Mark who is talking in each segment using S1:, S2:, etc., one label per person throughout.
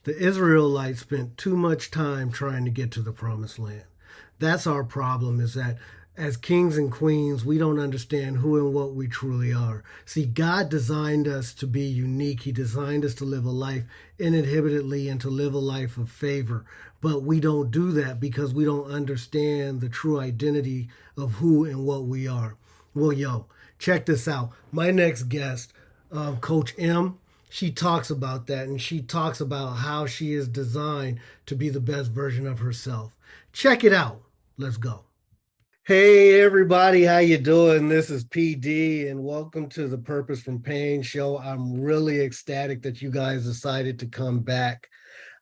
S1: The Israelites spent too much time trying to get to the promised land. That's our problem, is that as kings and queens, we don't understand who and what we truly are. See, God designed us to be unique. He designed us to live a life uninhibitedly and to live a life of favor. But we don't do that because we don't understand the true identity of who and what we are. Well, yo, check this out. My next guest, Coach M, she talks about that, and she talks about how she is designed to be the best version of herself. Check it out. Let's go. Hey everybody, how you doing? This is PD and welcome to the Purpose from Pain show. I'm really ecstatic that you guys decided to come back.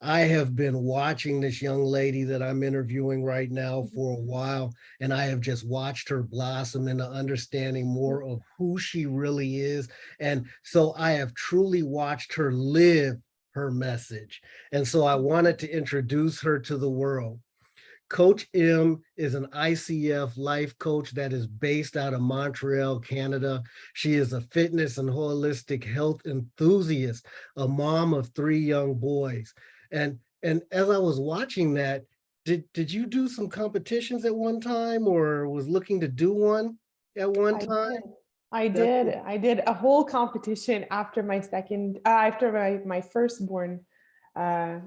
S1: I have been watching this young lady that I'm interviewing right now for a while, and I have just watched her blossom into understanding more of who she really is. And so I have truly watched her live her message. And so I wanted to introduce her to the world. Coach M is an ICF life coach that is based out of Montreal, Canada. She is a fitness and holistic health enthusiast, a mom of three young boys. And as I was watching that, did you do some competitions at one time or was looking to do one at one
S2: I
S1: time?
S2: did. I
S1: That's
S2: did. I did a whole competition after my firstborn uh,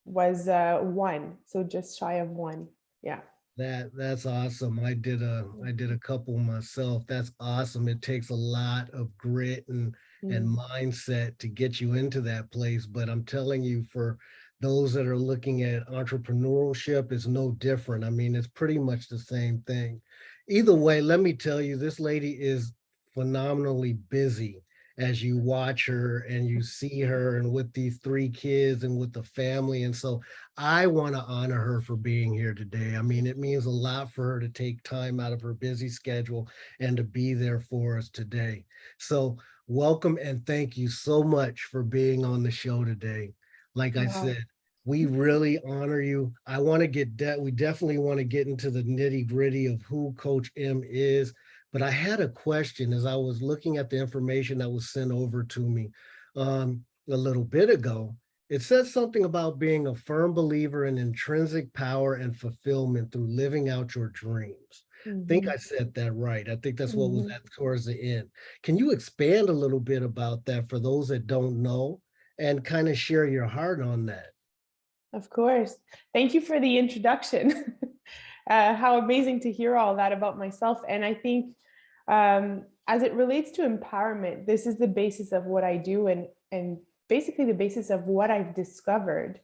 S2: was one, so just shy of one. Yeah.
S1: that's awesome. I did a couple myself. That's awesome. It takes a lot of grit and
S2: Mm.
S1: mindset to get you into that place. But I'm telling you, for those that are looking at entrepreneurship, it's no different. I mean, it's pretty much the same thing. Either way, let me tell you, this lady is phenomenally busy as you watch her and you see her and with these three kids and with the family. And so I want to honor her for being here today. I mean, it means a lot for her to take time out of her busy schedule and to be there for us today. So, welcome and thank you so much for being on the show today. Like I
S2: Wow.
S1: said, we really honor you. I want to we definitely want to get into the nitty gritty of who Coach M is. But I had a question as I was looking at the information that was sent over to me a little bit ago. It says something about being a firm believer in intrinsic power and fulfillment through living out your dreams. I think
S2: Mhm.
S1: I said that right. I think that's what was
S2: Mhm.
S1: at towards the end. Can you expand a little bit about that for those that don't know and kind of share your heart on that?
S2: Of course. Thank you for the introduction. How amazing to hear all that about myself. And I think as it relates to empowerment, this is the basis of what I do and basically the basis of what I've discovered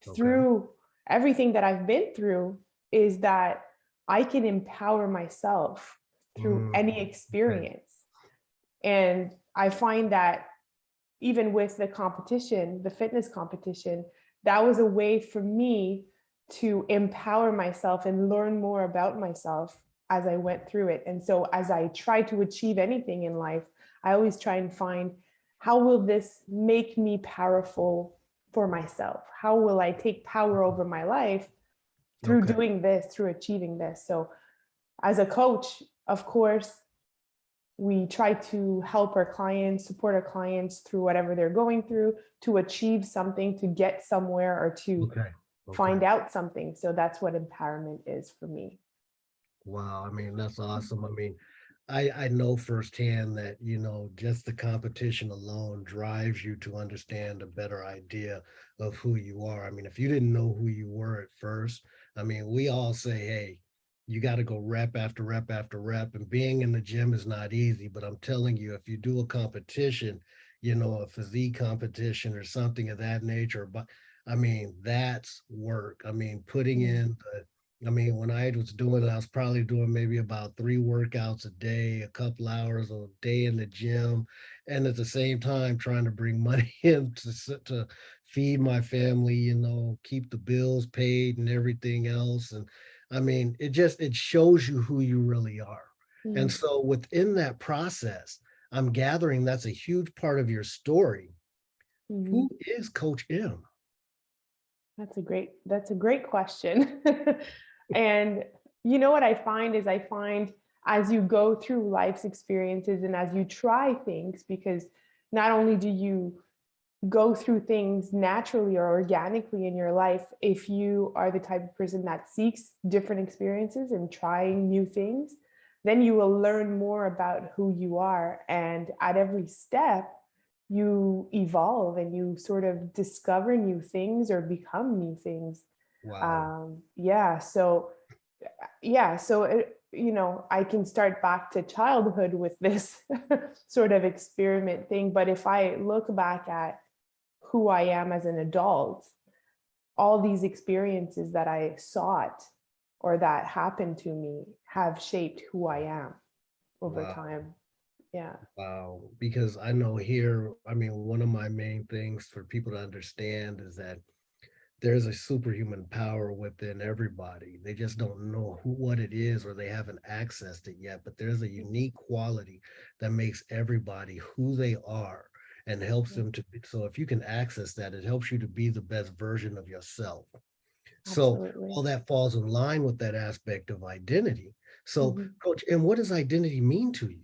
S1: Okay.
S2: through everything that I've been through is that I can empower myself through
S1: Mm,
S2: any
S1: okay.
S2: experience. And I find that even with the competition, the fitness competition, that was a way for me to empower myself and learn more about myself as I went through it. And so as I try to achieve anything in life, I always try and find how will this make me powerful for myself? How will I take power over my life through
S1: Okay.
S2: doing this, through achieving this? So as a coach, of course, we try to help our clients, support our clients through whatever they're going through to achieve something, to get somewhere, or to
S1: Okay. Okay.
S2: find out something. So that's what empowerment is for me.
S1: Wow, I mean, that's awesome. I mean, I know firsthand that, just the competition alone drives you to understand a better idea of who you are. I mean, if you didn't know who you were at first, I mean, we all say, hey, you got to go rep after rep after rep, and being in the gym is not easy. But I'm telling you, if you do a competition, a physique competition or something of that nature, but I mean, that's work. I mean, putting
S2: Mm.
S1: in I mean, when I was doing it, I was probably doing maybe about three workouts a day, a couple hours a day in the gym, and at the same time trying to bring money in to feed my family, keep the bills paid and everything else. And I mean, it shows you who you really are. And
S2: Mm.
S1: so within that process, I'm gathering that's a huge part of your story.
S2: Mhm.
S1: Who is Coach M?
S2: That's a great question. And you know what I find as you go through life's experiences and as you try things, because not only do you go through things naturally or organically in your life, if you are the type of person that seeks different experiences and trying new things, then you will learn more about who you are. And at every step, you evolve and you sort of discover new things or become new things.
S1: Wow.
S2: Yeah. So yeah, so I can start back to childhood with this sort of experiment thing, but if I look back at who I am as an adult, all these experiences that I sought or that happened to me have shaped who I am over
S1: Wow.
S2: time. Yeah.
S1: Wow. Because I know here, I mean, one of my main things for people to understand is that there's a superhuman power within everybody. They just don't know what it is, or they haven't accessed it yet. But there's a unique quality that makes everybody who they are and helps
S2: Yeah,
S1: them to be. So if you can access that, it helps you to be the best version of yourself. So
S2: absolutely.
S1: all that falls in line with that aspect of identity. So,
S2: Mhm.
S1: coach, and what does identity mean to you?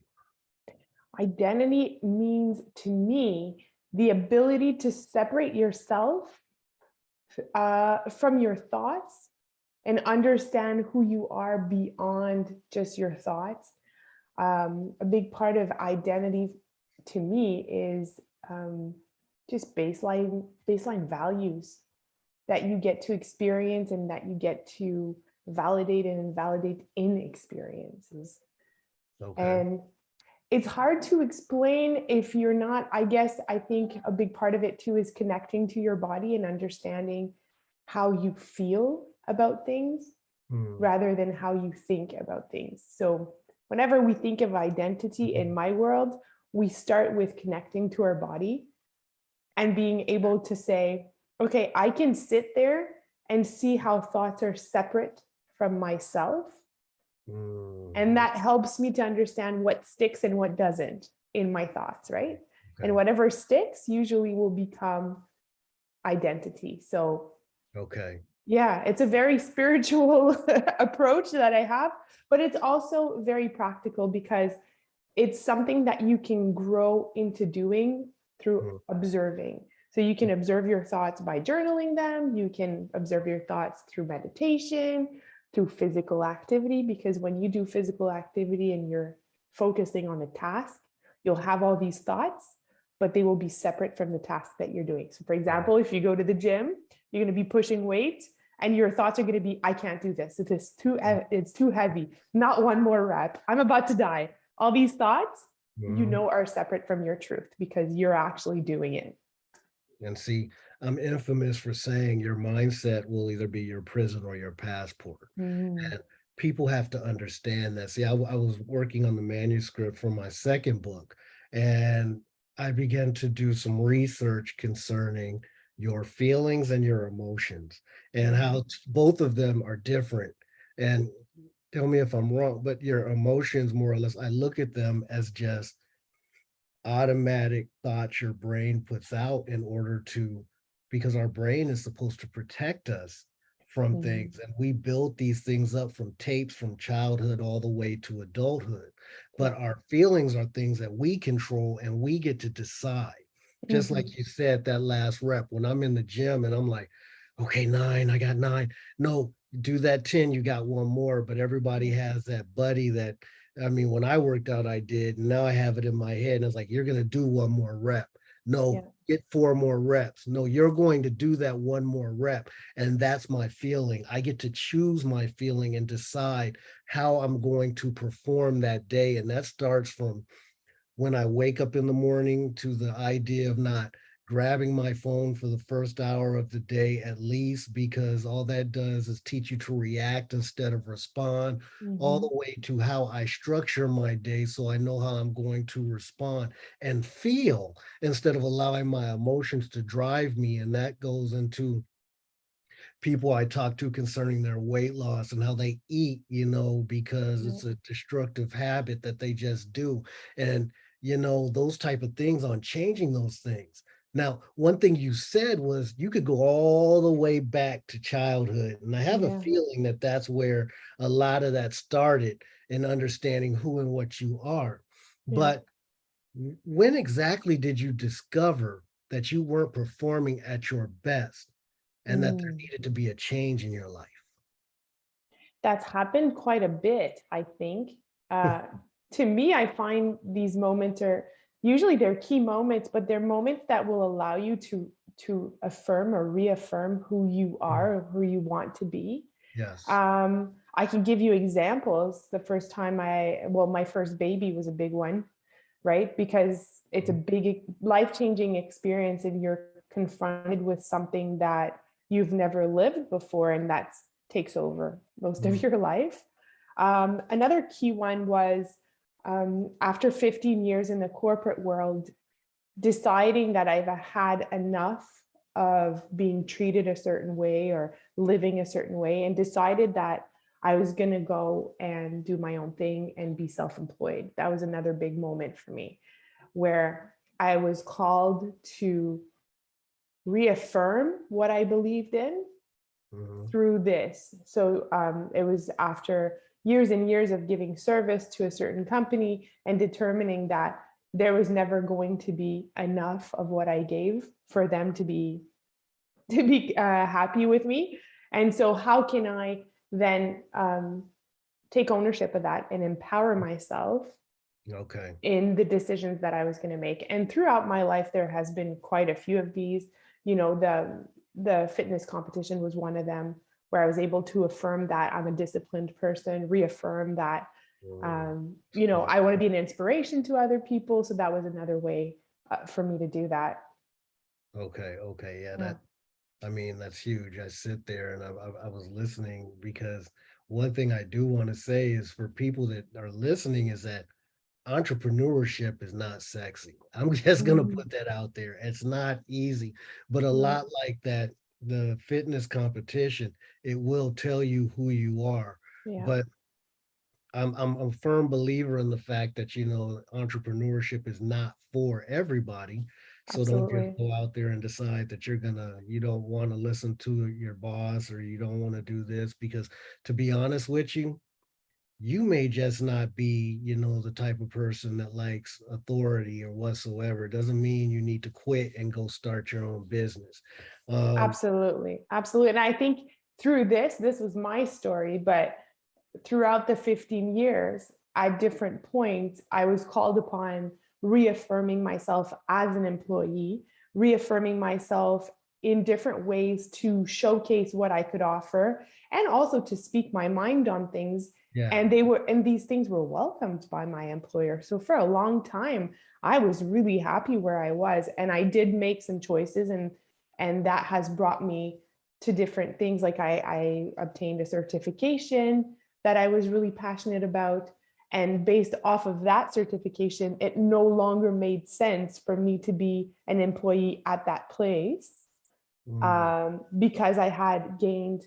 S2: Identity means to me the ability to separate yourself from your thoughts and understand who you are beyond just your thoughts. A big part of identity to me is just baseline values that you get to experience and that you get to validate and invalidate in experiences.
S1: Okay.
S2: And it's hard to explain if you're not, I guess, I think a big part of it too is connecting to your body and understanding how you feel about things
S1: Hmm.
S2: rather than how you think about things. So, whenever we think of identity in my world, we start with connecting to our body and being able to say, okay, I can sit there and see how thoughts are separate from myself. And
S1: Hmm.
S2: that helps me to understand what sticks and what doesn't in my thoughts, right? And
S1: Okay.
S2: whatever sticks usually will become identity. So,
S1: Okay.
S2: yeah, it's a very spiritual approach that I have, but it's also very practical because it's something that you can grow into doing through
S1: Hmm.
S2: observing. So you can observe your thoughts by journaling them, you can observe your thoughts through meditation, through physical activity, because when you do physical activity and you're focusing on a task, you'll have all these thoughts, but they will be separate from the task that you're doing. So, for
S1: Right.
S2: example, if you go to the gym, you're going to be pushing weight and your thoughts are going to be, I can't do this. It's too heavy. Not one more rep. I'm about to die. All these thoughts,
S1: Mhm.
S2: are separate from your truth because you're actually doing it.
S1: And see, I'm infamous for saying your mindset will either be your prison or your passport.
S2: Mm,
S1: And people have to understand that. See, I was working on the manuscript for my second book, and I began to do some research concerning your feelings and your emotions and
S2: yeah.
S1: how both of them are different. And tell me if I'm wrong, but your emotions, more or less, I look at them as just automatic thoughts your brain puts out in order to, because our brain is supposed to protect us from
S2: Mhm.
S1: things, and we build these things up from tapes from childhood all the way to adulthood. But
S2: Yeah.
S1: our feelings are things that we control and we get to decide. Just like
S2: Mhm.
S1: you said, that last rep, when I'm in the gym and I'm like, okay, 9, I got 9. No, do that 10, you got one more. But everybody
S2: Yeah.
S1: has that buddy that, I mean, when I worked out, I did. And now I have it in my head. And it's like, you're going to do one more rep. No,
S2: Yeah.
S1: get 4 more reps. No, you're going to do that one more rep. And that's my feeling. I get to choose my feeling and decide how I'm going to perform that day. And that starts from when I wake up in the morning to the idea of not grabbing my phone for the first hour of the day at least, because all that does is teach you to react instead of respond, all
S2: Mhm.
S1: the way to how I structure my day so I know how I'm going to respond and feel instead of allowing my emotions to drive me. And that goes into people I talk to concerning their weight loss and how they eat, because
S2: Yeah.
S1: it's a destructive habit that they just do. And, those type of things on changing those things. Now, one thing you said was you could go all the way back to childhood. And I have a
S2: Yeah.
S1: feeling that that's where a lot of that started in understanding who and what you are.
S2: Yeah.
S1: But when exactly did you discover that you weren't performing at your best and that there
S2: Mm.
S1: needed to be a change in your life?
S2: That's happened quite a bit, I think. Uh, to me, I find these moments are usually they're key moments, but they're moments that will allow you to affirm or reaffirm who you are or who you want to be.
S1: Yes.
S2: I can give you examples. The first time my first baby was a big one, right? Because it's a big life-changing experience and you're confronted with something that you've never lived before, and that takes over most of
S1: Mhm.
S2: your life. Another key one was after 15 years in the corporate world, deciding that I've had enough of being treated a certain way or living a certain way, and decided that I was going to go and do my own thing and be self-employed. That was another big moment for me where I was called to reaffirm what I believed in
S1: Mhm.
S2: through this. So it was after years and years of giving service to a certain company and determining that there was never going to be enough of what I gave for them to be happy with me. And so how can I then take ownership of that and empower myself
S1: Okay.
S2: in the decisions that I was going to make? And throughout my life, there has been quite a few of these. You know, the fitness competition was one of them where I was able to affirm that I'm a disciplined person, reaffirm that
S1: Mm.
S2: I want to be an inspiration to other people. So that was another way for me to do that.
S1: Okay. Okay. Yeah.
S2: Yeah.
S1: I mean, that's huge. I sit there and I was listening because one thing I do want to say is for people that are listening is that entrepreneurship is not sexy. I'm just going to
S2: Mhm.
S1: put that out there. It's not easy, but a
S2: No.
S1: lot like that, the fitness competition, it will tell you who you are.
S2: Yeah.
S1: But I'm a firm believer in the fact that entrepreneurship is not for everybody. So don't just
S2: Absolutely.
S1: go out there and decide that you don't want to listen to your boss or you don't want to do this because to be honest with you, you may just not be, the type of person that likes authority or whatsoever. It doesn't mean you need to quit and go start your own business. Um,
S2: Absolutely. Absolutely. And I think through this was my story, but throughout the 15 years, at different points, I was called upon reaffirming myself as an employee, reaffirming myself in different ways to showcase what I could offer and also to speak my mind on things.
S1: yeah.
S2: And these things were welcomed by my employer. So for a long time, I was really happy where I was. And I did make some choices, and that has brought me to different things. Like I obtained a certification that I was really passionate about. And based off of that certification, it no longer made sense for me to be an employee at that place
S1: Mm,
S2: because I had gained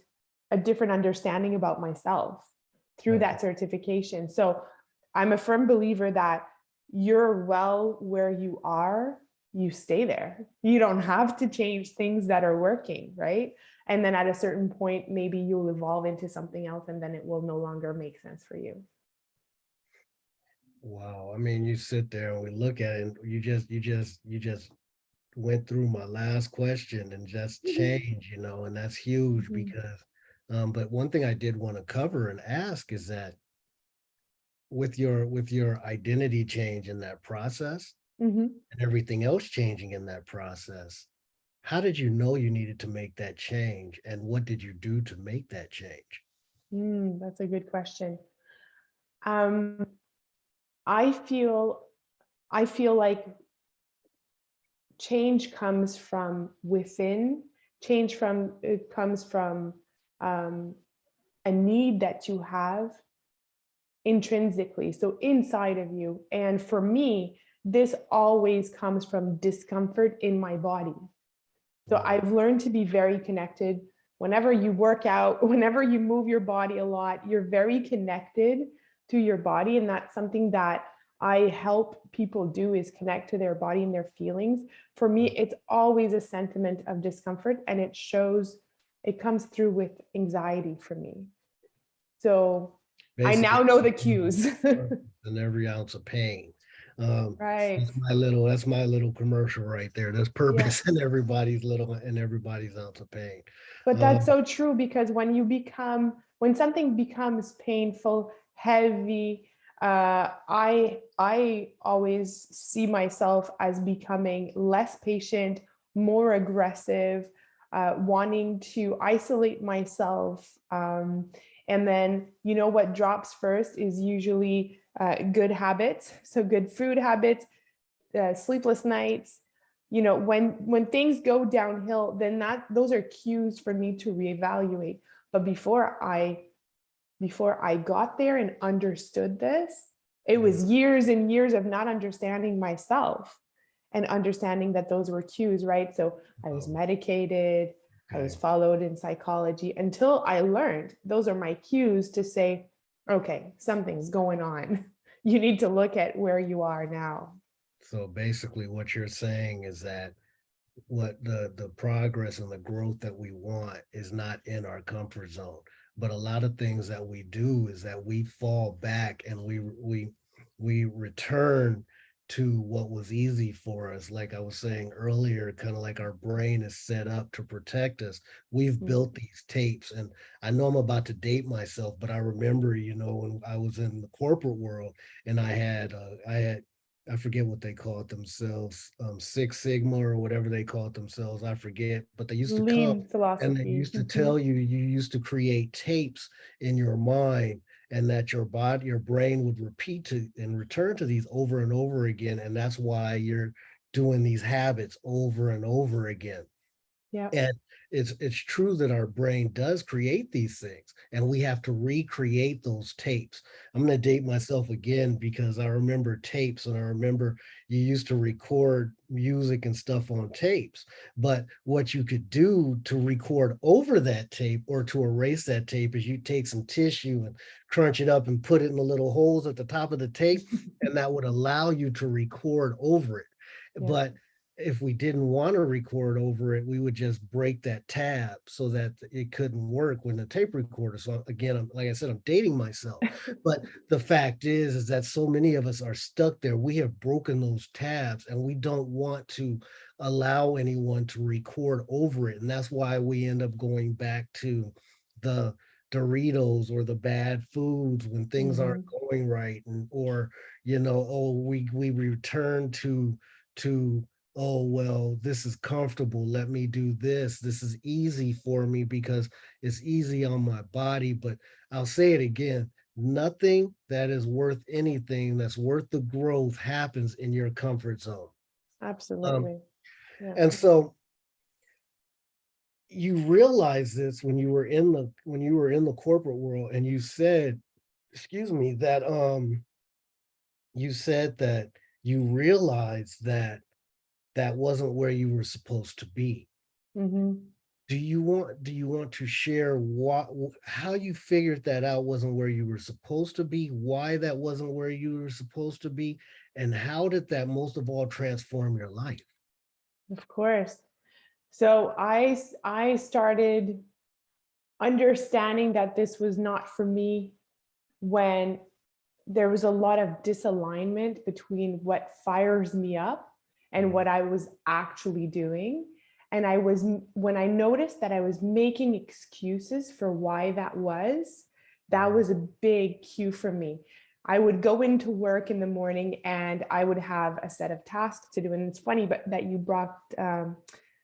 S2: a different understanding about myself through
S1: okay.
S2: that certification. So I'm a firm believer that you're well where you are, you stay there. You don't have to change things that are working, right? And then at a certain point, maybe you'll evolve into something else and then it will no longer make sense for you.
S1: Wow. I mean, you sit there and we look at it and you just went through my last question and just change, and that's huge
S2: Mhm.
S1: because but one thing I did want to cover and ask is that with your identity change in that process
S2: Mhm.
S1: and everything else changing in that process, how did you know you needed to make that change and what did you do to make that change?
S2: That's a good question. Um, I feel I feel like change comes from within. Change from it comes from um, a need that you have intrinsically, so inside of you. And for me, this always comes from discomfort in my body. So
S1: Mm,
S2: I've learned to be very connected. Whenever you work out, whenever you move your body a lot, you're very connected to your body. And that's something that I help people do, is connect to their body and their feelings. For me, it's always a sentiment of discomfort, and it comes through with anxiety for me. So I
S1: basically
S2: now know the cues.
S1: and every ounce of pain.
S2: Right.
S1: That's my little commercial right there. There's
S2: Yeah.
S1: purpose in everybody's ounce of pain.
S2: But
S1: Um,
S2: that's so true, because when something becomes painful, heavy, I always see myself as becoming less patient, more aggressive, wanting to isolate myself. And then, what drops first is usually good habits. So good food habits, sleepless nights. When things go downhill, then those are cues for me to reevaluate. But before I got there and understood this, it was years and years of not understanding myself and understanding that those were cues, right? So I was medicated, I was
S1: okay.
S2: followed in psychology until I learned those are my cues to say, okay, something's going on. You need to look at where you are now.
S1: So basically what you're saying is that what the progress and the growth that we want is not in our comfort zone. But a lot of things that we do is that we fall back and we return to what was easy for us. Like I was saying earlier, kind of like our brain is set up to protect us. We've built these tapes, and I know I'm about to date myself, but I remember, when I was in the corporate world and I forget what they call it themselves, Six Sigma or whatever they call it themselves. I forget, but they used to come
S2: Lean
S1: and they
S2: philosophy.
S1: used to tell you, you used to create tapes in your mind, and that your brain would repeat to and return to these over and over again. And that's why you're doing these habits over and over again.
S2: Yeah.
S1: And it's true that our brain does create these things, and we have to recreate those tapes. I'm going to date myself again because I remember tapes, and I remember you used to record music and stuff on tapes. But what you could do to record over that tape or to erase that tape is you take some tissue and crunch it up and put it in the little holes at the top of the tape, and that would allow you to record over it.
S2: Yeah.
S1: But if we didn't want to record over it, we would just break that tab so that it couldn't work when the tape recorder. So again, like I said, I'm dating myself. But the fact is that so many of us are stuck there. We have broken those tabs, and we don't want to allow anyone to record over it. And that's why we end up going back to the Doritos or the bad foods when things aren't
S2: Mhm.
S1: going right, or oh, we return to oh, well, this is comfortable, let me do this is easy for me because it's easy on my body. But I'll say it again, nothing that is worth anything that's worth the growth happens in your comfort zone. um,
S2: Absolutely. Yeah.
S1: and so you realize this when you were in the corporate world, and you said, excuse me, that you said that you realized that that wasn't where you were supposed to be.
S2: Mhm.
S1: Do you want to share how you figured that out wasn't where you were supposed to be, why that wasn't where you were supposed to be, and how did that most of all transform your life?
S2: Of course. So I started understanding that this was not for me when there was a lot of disalignment between what fires me up and
S1: Mhm.
S2: what I was actually doing. And when I noticed that I was making excuses for why that
S1: Mhm.
S2: was a big cue for me. I would go into work in the morning and I would have a set of tasks to do. And it's funny, but that you brought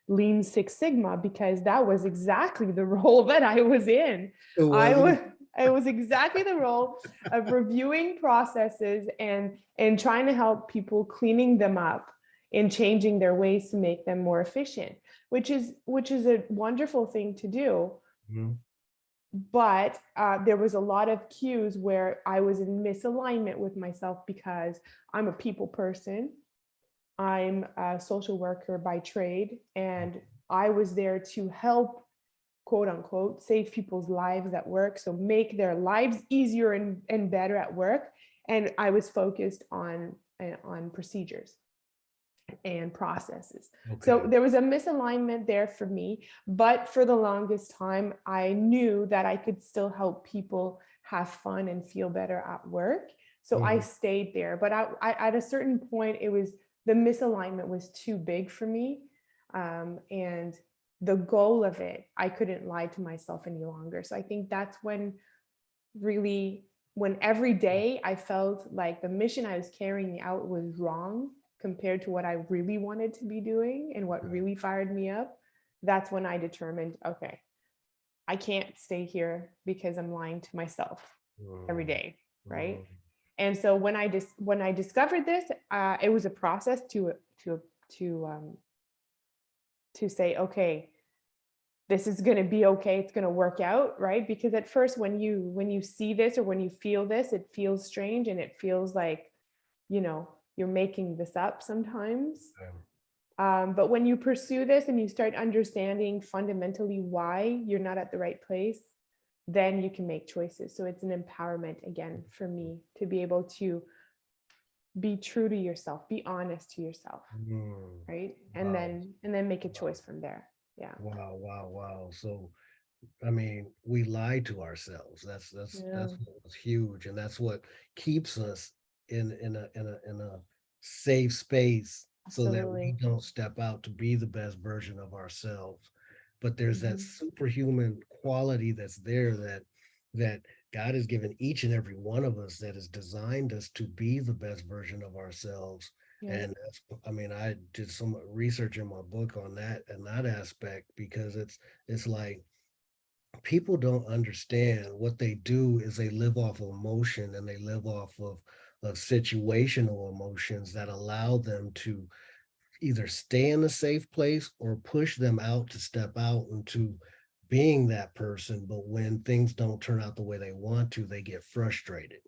S2: Lean Six Sigma, because that was exactly the role that I was in.
S1: It
S2: I
S1: wasn't.
S2: was it was exactly the role of reviewing processes and trying to help people cleaning them up and changing their ways to make them more efficient, which is a wonderful thing to do.
S1: Mhm.
S2: But there was a lot of cues where I was in misalignment with myself because I'm a people person. I'm a social worker by trade, and I was there to help, quote unquote, save people's lives at work. So make their lives easier and better at work. And I was focused on procedures and processes. So
S1: Okay.
S2: there was a misalignment there for me. But for the longest time, I knew that I could still help people have fun and feel better at work. So I
S1: Mm.
S2: stayed there, but at a certain point, the misalignment was too big for me. And the goal of it, I couldn't lie to myself any longer. So I think that's when really, when every day I felt like the mission I was carrying out was wrong compared to what I really wanted to be doing and what really fired me up, that's when I determined, okay, I can't stay here because I'm lying to myself every
S1: Mm.
S2: day, right?
S1: Mm.
S2: And so when I discovered this, it was a process to to um, to say, okay, this is going to be okay. It's going to work out, right? Because at first, when you see this or when you feel this, it feels strange and it feels like, you're making this up sometimes.
S1: Um,
S2: But when you pursue this and you start understanding fundamentally why you're not at the right place, then you can make choices. So it's an empowerment again for me to be able to be true to yourself, be honest to yourself,
S1: mm.
S2: right? And
S1: Wow.
S2: then make a
S1: Wow.
S2: choice from there. Yeah.
S1: Wow. Wow. Wow. So, I mean, we lie to ourselves. That's
S2: Yeah,
S1: what's huge, and that's what keeps us in a safe space, so that we
S2: absolutely.
S1: don't step out to be the best version of ourselves. But there's that
S2: Mhm.
S1: superhuman quality that's there, that God has given each and every one of us, that has designed us to be the best version of ourselves.
S2: Yeah,
S1: And I mean, I did some research in my book on that and that aspect, because it's like people don't understand. What they do is they live off of emotion, and they live off of situational emotions that allow them to either stay in a safe place or push them out to step out into being that person. But when things don't turn out the way they want to, they get frustrated.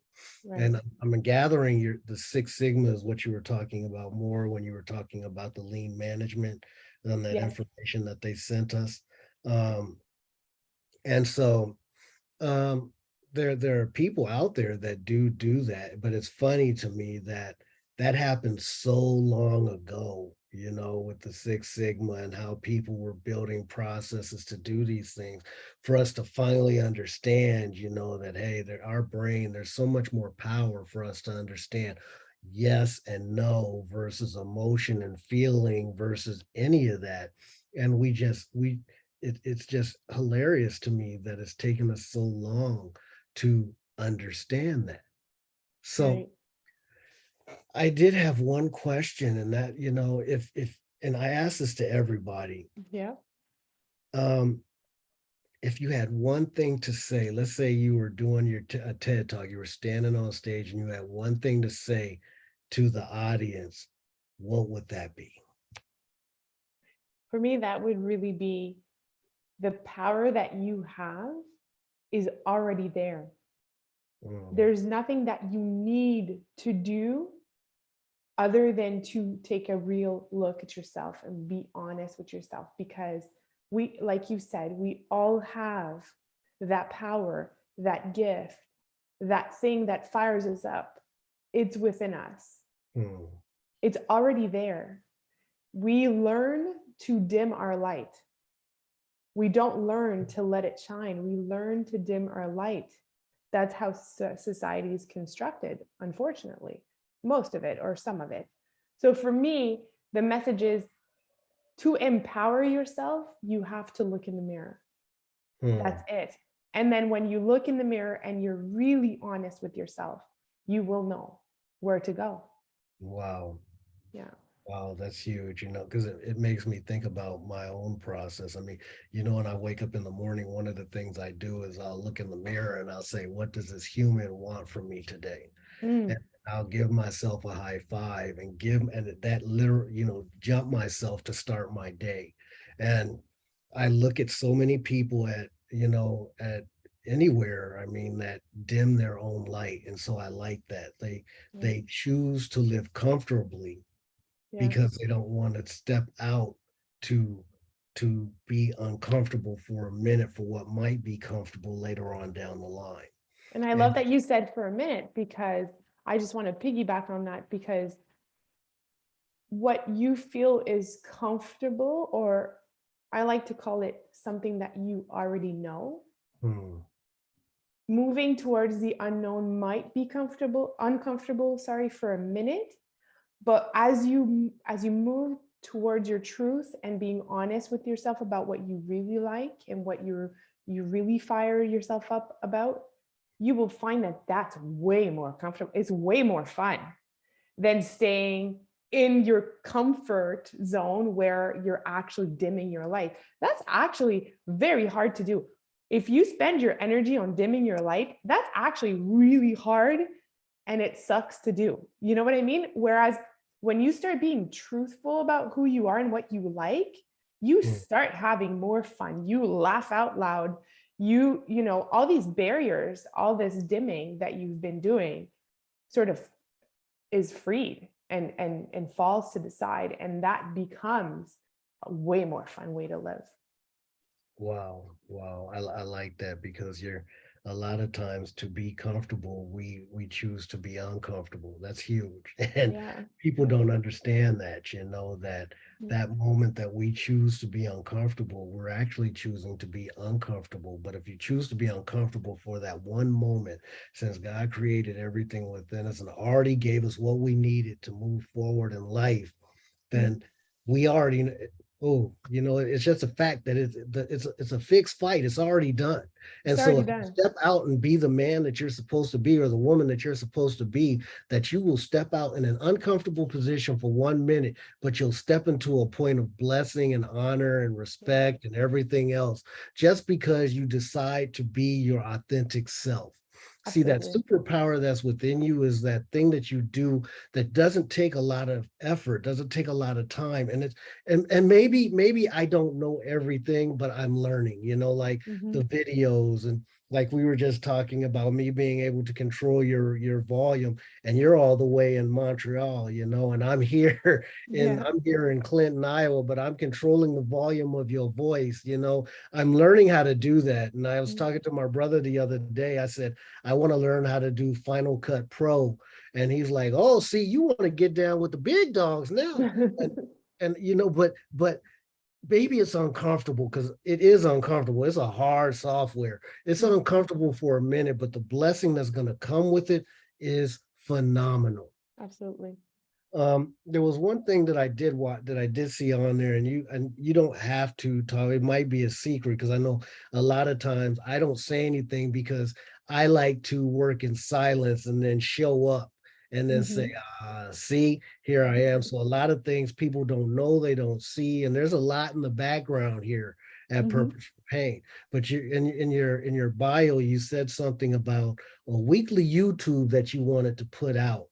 S1: And
S2: right.
S1: I'm gathering the Six Sigma is what you were talking about more when you were talking about the lean management and that
S2: Yes.
S1: information that they sent us. Um, and so um, there are people out there that do that, but it's funny to me that that happened so long ago, with the Six Sigma and how people were building processes to do these things, for us to finally understand, that hey, our brain, there's so much more power for us to understand yes and no versus emotion and feeling versus any of that. And it's just hilarious to me that it's taken us so long to understand that. So
S2: Right.
S1: I did have one question, and that, if and I ask this to everybody,
S2: Yeah.
S1: um, if you had one thing to say, let's say you were doing a TED talk, you were standing on stage and you had one thing to say to the audience, what would that be?
S2: For me, that would really be the power that you have is already there.
S1: Mm.
S2: There's nothing that you need to do other than to take a real look at yourself and be honest with yourself, because like you said, we all have that power, that gift, that thing that fires us up. It's within us.
S1: Mm.
S2: It's already there. We learn to dim our light. We don't learn to let it shine. We learn to dim our light. That's how society is constructed, unfortunately, most of it or some of it. So for me, the message is to empower yourself, you have to look in the mirror. That's
S1: Mm.
S2: it. And then when you look in the mirror and you're really honest with yourself, you will know where to go.
S1: Wow.
S2: Yeah.
S1: Wow, that's huge, because it makes me think about my own process. I mean, when I wake up in the morning, one of the things I do is I'll look in the mirror and I'll say, what does this human want from me today? And
S2: Mm,
S1: I'll give myself a high five and that literal, jump myself to start my day. And I look at so many people at anywhere, I mean, that dim their own light. And so I like that.
S2: right.
S1: They choose to live comfortably
S2: Yeah.
S1: because they don't want to step out to be uncomfortable for a minute for what might be comfortable later on down the line.
S2: And I love
S1: And
S2: that you said for a minute, because I just want to piggyback on that, because what you feel is comfortable, or I like to call it something that you already know,
S1: hmm,
S2: moving towards the unknown might be uncomfortable, sorry, for a minute, but as you move towards your truth and being honest with yourself about what you really like and what you really fire yourself up about, you will find that that's way more comfortable. It's way more fun than staying in your comfort zone where you're actually dimming your light. That's actually very hard to do. If you spend your energy on dimming your light, that's actually really hard and it sucks to do. You know what I mean? Whereas when you start being truthful about who you are and what you like, you
S1: Mm.
S2: start having more fun. You laugh out loud. You know, all these barriers, all this dimming that you've been doing sort of is freed and falls to the side, and that becomes a way more fun way to live.
S1: Wow, wow. I like that because you're a lot of times to be comfortable, we choose to be uncomfortable. That's huge. And
S2: Yeah.
S1: people don't understand that, that
S2: Mm.
S1: that moment that we choose to be uncomfortable, we're actually choosing to be uncomfortable. But if you choose to be uncomfortable for that one moment, since God created everything within us and already gave us what we needed to move forward in life, then
S2: Mm.
S1: we already it's just a fact that it's a fixed fight. It's already done.
S2: It's
S1: And so
S2: already
S1: if you
S2: done.
S1: step out and be the man that you're supposed to be or the woman that you're supposed to be, that you will step out in an uncomfortable position for 1 minute, but you'll step into a point of blessing and honor and
S2: Yeah,
S1: respect and everything else just because you decide to be your authentic self. See, that
S2: absolutely.
S1: superpower that's within you is that thing that you do that doesn't take a lot of effort, doesn't take a lot of time. And maybe I don't know everything, but I'm learning, like
S2: Hmm.
S1: the videos and like we were just talking about me being able to control your volume, and you're all the way in Montreal, and I'm here and
S2: Yeah.
S1: I'm here in Clinton, Iowa, but I'm controlling the volume of your voice. I'm learning how to do that. And I was
S2: Mm.
S1: talking to my brother the other day. I said, I want to learn how to do Final Cut Pro. And he's like, "Oh, see, you want to get down with the big dogs now." And but maybe it's uncomfortable because it is uncomfortable. It's a hard software. It's
S2: Mm.
S1: uncomfortable for a minute, but the blessing that's going to come with it is phenomenal.
S2: Absolutely.
S1: There was one thing that I did see on there, and you don't have to talk. It might be a secret because I know a lot of times I don't say anything because I like to work in silence and then show up and then say,
S2: Hmm.
S1: see, here I am. So a lot of things people don't know, they don't see, and there's a lot in the background here at
S2: Hmm.
S1: Purpose for Pain. But you in your bio, you said something about a weekly YouTube that you wanted to put out.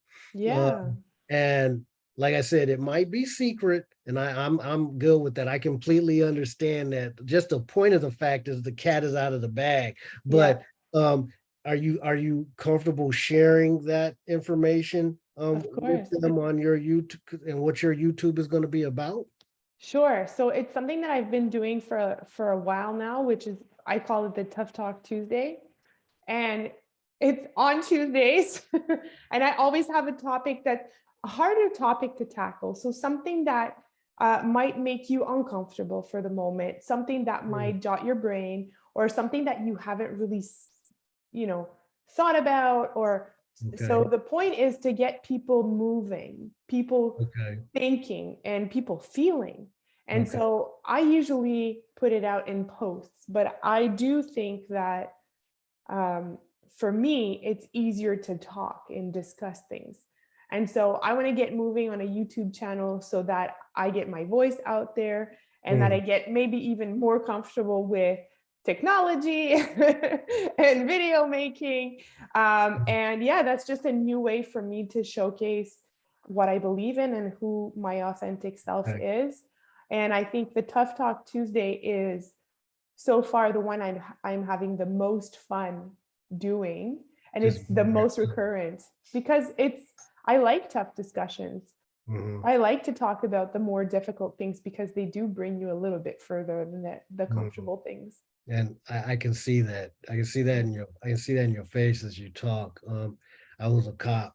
S1: Uh,
S2: Yeah.
S1: and like I said, it might be secret, and I'm good with that. I completely understand that. Just the point of the fact is the cat is out of the bag.
S2: Yeah.
S1: But um, are you comfortable sharing that information
S2: Of
S1: with
S2: course.
S1: them on your YouTube and what your YouTube is going to be about?
S2: Sure. So it's something that I've been doing for a while now, which is I call it the Tough Talk Tuesday. And it's on Tuesdays. And I always have a topic that's a harder topic to tackle. So something that might make you uncomfortable for the moment, something that
S1: Mm,
S2: might jot your brain, or something that you haven't really, you know, thought about. Or so
S1: okay,
S2: the point is to get people moving, people
S1: okay,
S2: thinking, and people feeling. And
S1: okay.
S2: so I usually put it out in posts, but I do think that um, for me, it's easier to talk and discuss things. And so I want to get moving on a YouTube channel so that I get my voice out there and that I
S1: Mm,
S2: get maybe even more comfortable with technology and video making. And yeah, that's just a new way for me to showcase what I believe in and who my authentic self
S1: okay.
S2: is. And I think the Tough Talk Tuesday is so far the one I'm having the most fun doing, and it's
S1: Just
S2: the
S1: being
S2: most
S1: yourself.
S2: recurrent because it's I like tough discussions.
S1: Mhm,
S2: I like to talk about the more difficult things because they do bring you a little bit further than the
S1: mhm.
S2: comfortable things.
S1: And I can see that. I can see that in your face as you talk. I was a cop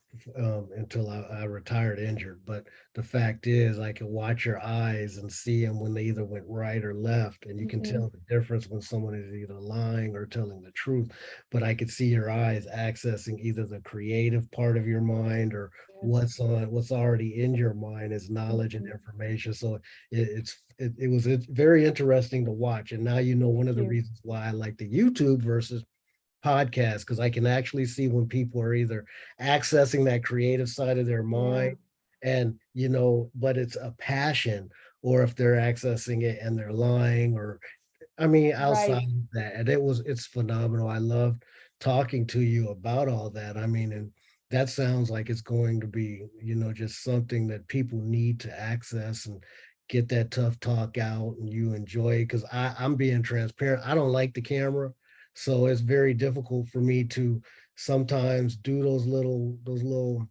S1: until I retired injured. But the fact is, I can watch your eyes and see them when they either went right or left, and you can
S2: Mm-hmm.
S1: tell the difference when someone is either lying or telling the truth. But I could see your eyes accessing either the creative part of your mind or
S2: Yeah.
S1: what's already in your mind is knowledge and
S2: Mhm.
S1: information. So it was very interesting to watch. And now you know one
S2: Thank
S1: of the
S2: you.
S1: reasons why I like the YouTube versus podcast, because I can actually see when people are either accessing that creative side of their
S2: Yeah.
S1: mind and but it's a passion, or if they're accessing it and they're lying, or I mean, outside
S2: Right.
S1: of that, and it's phenomenal. I love talking to you about all that. I mean, and that sounds like it's going to be, just something that people need to access and get that tough talk out, and you enjoy it. Because I'm being transparent. I don't like the camera, so it's very difficult for me to sometimes do those little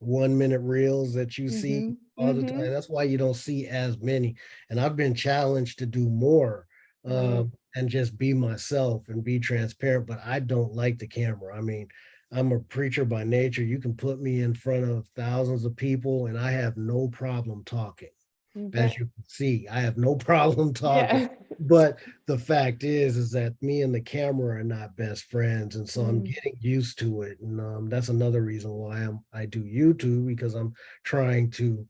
S1: 1 minute reels that you see
S2: Mm-hmm.
S1: all the time.
S2: Mm-hmm.
S1: That's why you don't see as many. And I've been challenged to do more,
S2: Right.
S1: and just be myself and be transparent. But I don't like the camera. I mean, I'm a preacher by nature. You can put me in front of thousands of people, and I have no problem talking.
S2: You
S1: As
S2: bet.
S1: you can see, I have no problem talking.
S2: Yeah.
S1: But the fact is that me and the camera are not best friends, and so I'm
S2: Mm-hmm.
S1: getting used to it. And that's another reason why I do YouTube, because trying to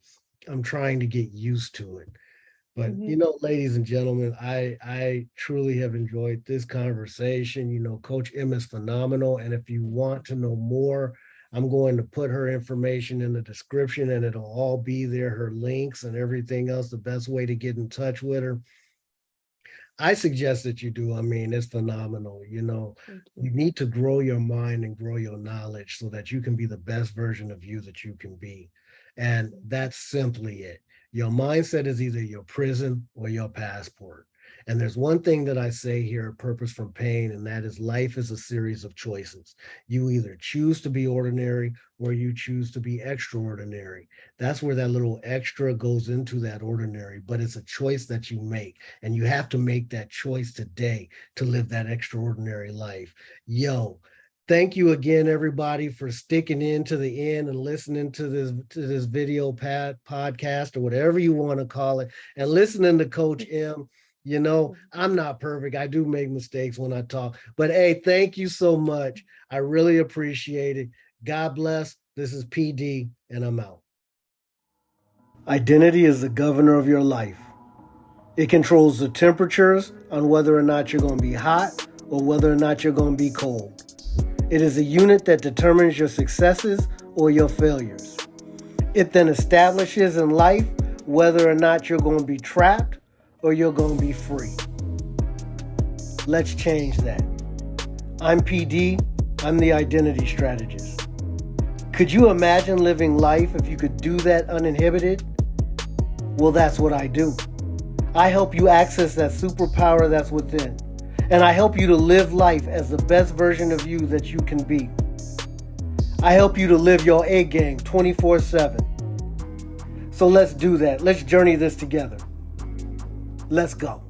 S1: I'm trying to get used to it. But
S2: Mm-hmm.
S1: ladies and gentlemen, I truly have enjoyed this conversation. Coach M is phenomenal, and if you want to know more, I'm going to put her information in the description, and it'll all be there, her links and everything else. The best way to get in touch with her, I suggest that you do. I mean, it's phenomenal.
S2: Thank
S1: You
S2: you.
S1: need to grow your mind and grow your knowledge so that you can be the best version of you that you can be. And that's simply it. Your mindset is either your prison or your passport. And there's one thing that I say here, Purpose from Pain, and that is life is a series of choices. You either choose to be ordinary or you choose to be extraordinary. That's where that little extra goes into that ordinary, but it's a choice that you make. And you have to make that choice today to live that extraordinary life. Yo, thank you again, everybody, for sticking in to the end and listening to this video podcast or whatever you want to call it, and listening to Coach M. I'm not perfect. I do make mistakes when I talk, but hey, thank you so much. I really appreciate it. God bless. This is PD, and I'm out. Identity is the governor of your life. It controls the temperatures on whether or not you're going to be hot or whether or not you're going to be cold. It is a unit that determines your successes or your failures. It then establishes in life whether or not you're going to be trapped or you're going to be free. Let's change that. I'm PD. I'm the identity strategist. Could you imagine living life if you could do that uninhibited? Well, that's what I do. I help you access that superpower that's within. And I help you to live life as the best version of you that you can be. I help you to live your A game 24/7. So let's do that. Let's journey this together. Let's go.